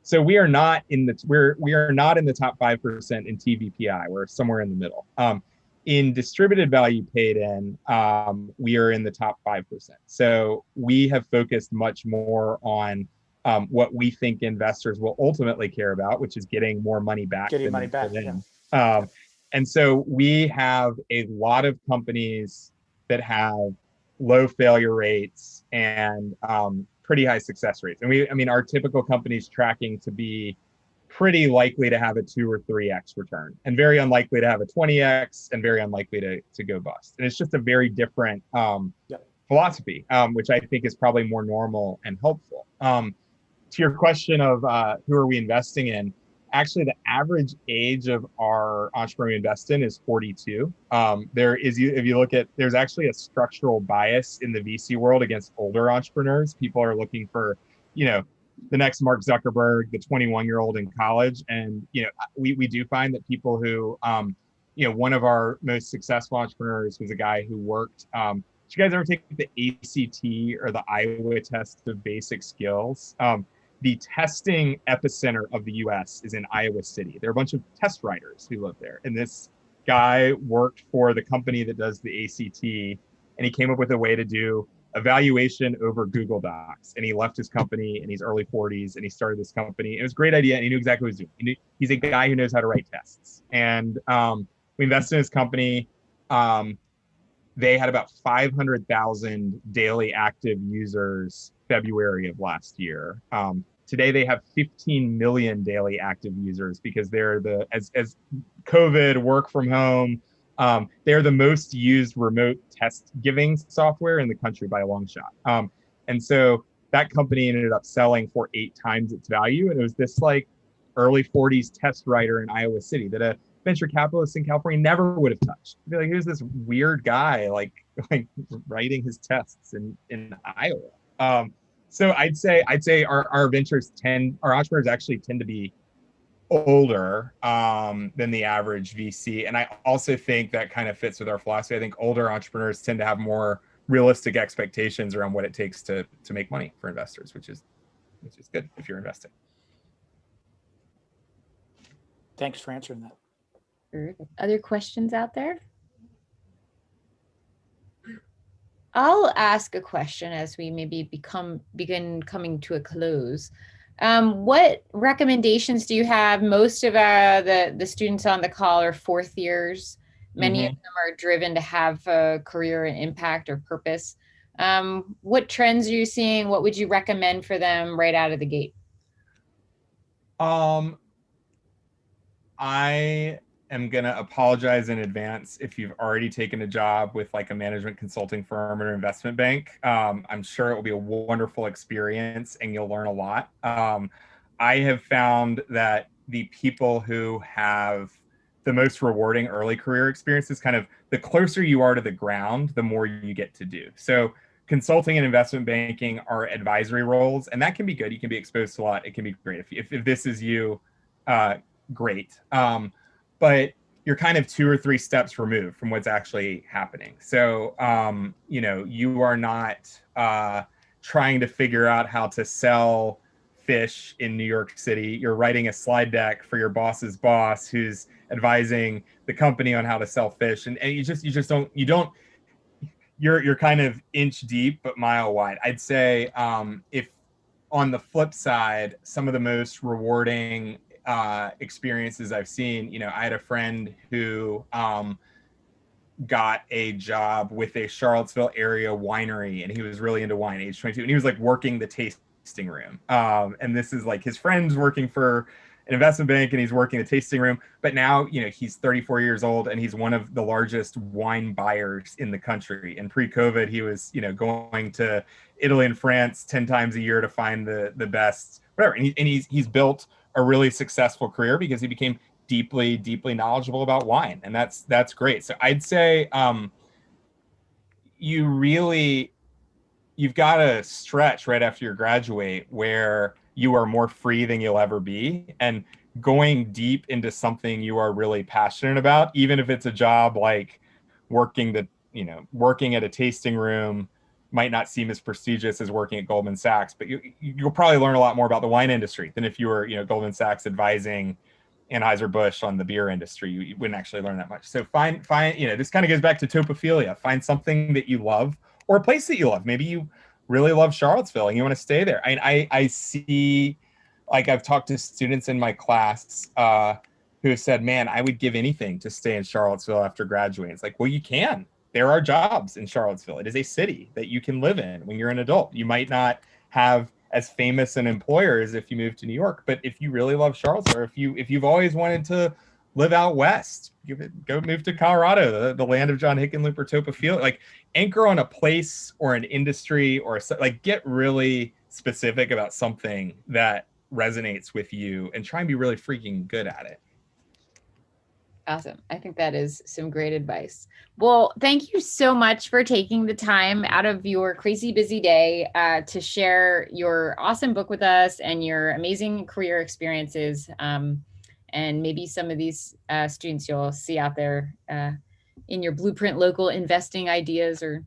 So we are not in the top 5% in TVPI. We're somewhere in the middle. In distributed value paid in, we are in the top 5%. So we have focused much more on what we think investors will ultimately care about, which is getting more money back. Yeah. And so we have a lot of companies that have low failure rates and pretty high success rates. And our typical company is tracking to be pretty likely to have a 2 or 3x return, and very unlikely to have a 20x, and very unlikely to go bust. And it's just a very different philosophy, which I think is probably more normal and helpful. To your question of who are we investing in, actually the average age of our entrepreneur we invest in is 42. If you look at, there's actually a structural bias in the VC world against older entrepreneurs. People are looking for, the next Mark Zuckerberg, the 21-year-old in college. And, we do find that people who, one of our most successful entrepreneurs was a guy who worked, did you guys ever take the ACT or the Iowa test of basic skills? The testing epicenter of the US is in Iowa City. There are a bunch of test writers who live there. And this guy worked for the company that does the ACT, and he came up with a way to do evaluation over Google Docs. And he left his company in his early 40s and he started this company. It was a great idea and he knew exactly what he was doing. He's a guy who knows how to write tests. And we invested in his company. They had about 500,000 daily active users February of last year. Today they have 15 million daily active users because they're as COVID, work from home, they're the most used remote test giving software in the country by a long shot. And so that company ended up selling for 8 times its value. And it was this early 40s test writer in Iowa City that a venture capitalist in California never would have touched. I'd be like, who's this weird guy like writing his tests in Iowa? So I'd say our entrepreneurs actually tend to be older than the average VC. And I also think that kind of fits with our philosophy. I think older entrepreneurs tend to have more realistic expectations around what it takes to make money for investors, which is good if you're investing. Thanks for answering that. Other questions out there? I'll ask a question as we maybe begin coming to a close. What recommendations do you have? Most of the students on the call are 4th years. Many of Mhm. them are driven to have a career and impact or purpose. What trends are you seeing? What would you recommend for them right out of the gate? Um, I am gonna apologize in advance if you've already taken a job with like a management consulting firm or investment bank. I'm sure it will be a wonderful experience and you'll learn a lot. I have found that the people who have the most rewarding early career experiences, kind of the closer you are to the ground, the more you get to do. So consulting and investment banking are advisory roles, and that can be good. You can be exposed to a lot. It can be great. If this is you, uh, great. But you're kind of 2 or 3 steps removed from what's actually happening. So, you are not trying to figure out how to sell fish in New York City. You're writing a slide deck for your boss's boss who's advising the company on how to sell fish. And you just don't, you're kind of inch deep, but mile wide. I'd say if on the flip side, some of the most rewarding experiences I've seen, I had a friend who got a job with a Charlottesville area winery, and he was really into wine, age 22, and he was like working the tasting room. And this is like his friends working for an investment bank, and he's working the tasting room. But now, he's 34 years old, and he's one of the largest wine buyers in the country. And pre-COVID, he was, going to Italy and France 10 times a year to find the best, whatever. And he's built a really successful career because he became deeply knowledgeable about wine, and that's great. So I'd say you've got to stretch right after you graduate where you are more free than you'll ever be, and going deep into something you are really passionate about, even if it's a job like working at a tasting room might not seem as prestigious as working at Goldman Sachs, but you'll probably learn a lot more about the wine industry than if you were, Goldman Sachs advising Anheuser-Busch on the beer industry. You wouldn't actually learn that much. So find, this kind of goes back to topophilia. Find something that you love or a place that you love. Maybe you really love Charlottesville and you want to stay there. I see, like, I've talked to students in my class who have said, man, I would give anything to stay in Charlottesville after graduating. It's like, well, you can. There are jobs in Charlottesville. It is a city that you can live in when you're an adult. You might not have as famous an employer as if you move to New York, but if you really love Charlottesville, or if you've always wanted to live out west, go move to Colorado, the land of John Hickenlooper, Topophilia. Like, anchor on a place or an industry, or like, get really specific about something that resonates with you and try and be really freaking good at it. Awesome. I think that is some great advice. Well, thank you so much for taking the time out of your crazy busy day to share your awesome book with us and your amazing career experiences. And maybe some of these students you'll see out there in your blueprint local investing ideas or